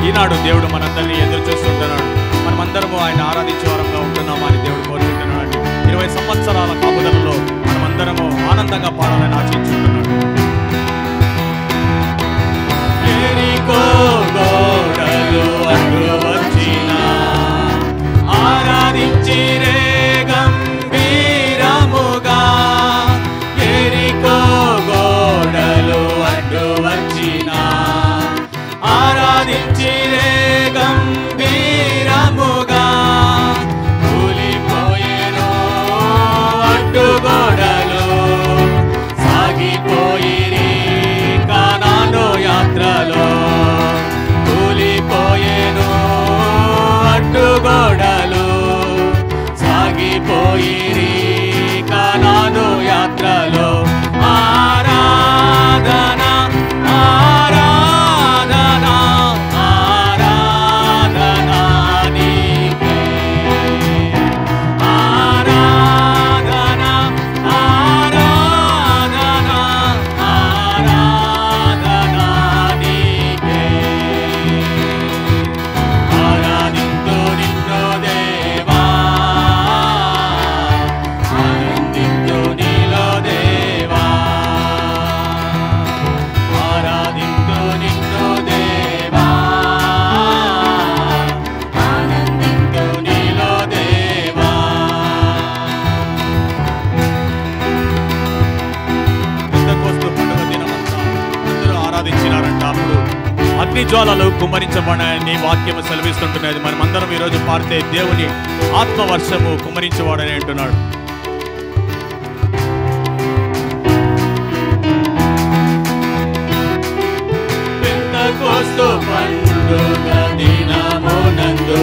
ఈనాడు దేవుడు మనందరినీ ఎదురు చూస్తుంటున్నాడు. మనమందరము ఆయన ఆరాధించే వారంగా ఉంటున్నామని దేవుడు కోరుకుంటున్నాడు. 20 సంవత్సరాల కాపుదలలో మనమందరము ఆనందంగా పాడాలని ఆశించుకుంటున్నాడు. ఎరికో గోడలు అడ్డు వచ్చినా ఆరాధించిరే గంభీరముగా. ఎరికో గోడలు అడ్డు వచ్చినా ఆరాధించిరే గంభీరముగా. కూలిపోయేను అడ్డుగోడలు సాగిపోయిరి కానాను యాత్రలో. కూలిపోయేను అడ్డుగోడలు సాగిపోయిరి కానాను యాత్రలో. ఆరాధన ఆరాధన ఆరాధన నీకే. ఆరాధన ఆరాధన ఆరాధన నీకే. ఆరాధింతు నిన్ను దేవా, ఆనందింతు నీలో దేవా. ఆరాధింతు నిన్ను దేవా, ఆనందింతు నీలో దేవా. పెంతెకోస్తు పండుగ దినమంతా అందరూ ఆరాధించినారంట. అప్పుడు అగ్నిజ్వాలలు కుమ్మరించబడని వాక్యము సెలవిస్తుంటున్నది. మనమందరం ఈరోజు పాడితే దేవుని ఆత్మవర్షము కుమ్మరించేవాడని అంటున్నాడు. పెంతెకోస్తు పండుగ దినమునందు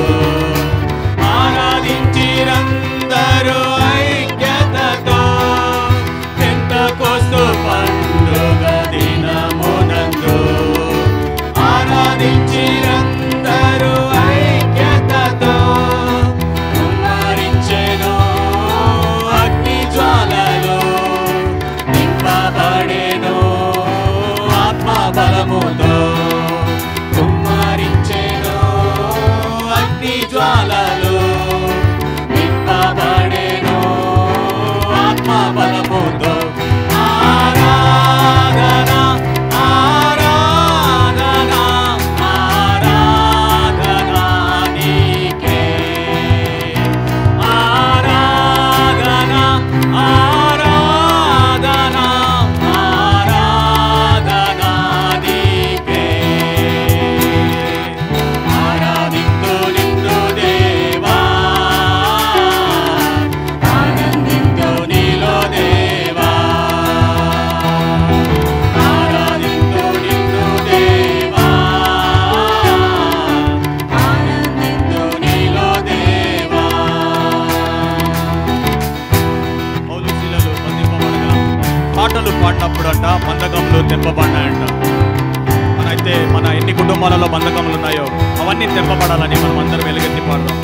ఆరాధించిరందరూ ఐక్యతతో. పెంతెకోస్తు పండుగ దినమునందు ఆరాధించిరందరూ ఐక్యతతో. కుమ్మరించెను అగ్నిజ్వాలలు నింపబడెను ఆత్మ బలముతో. కుమ్మరించెను అగ్నిజ్వాలలు నింపబడెను ఆత్మ బలముతో. ఆరాధన ఆరాధన ఆరాధన నీకే. ఆరాధన ఆరాధన ఆరాధన నీకే. ఆరాధింతు నిన్ను దేవా, ఆనందింతు నీలో దేవా. ఆరాధింతు నిన్ను దేవా, ఆనందింతు నీలో దేవా. పౌలు శీలలు బంధింపబడగా పాటలు పాడినప్పుడు అంట బంధకములు తెంపబడినాయంట. మన ఎన్ని కుటుంబాలలో బంధకములు ఉన్నాయో అవన్నీ తెంపబడాలని మనం అందరం వెలుగెత్తి పాడదాం.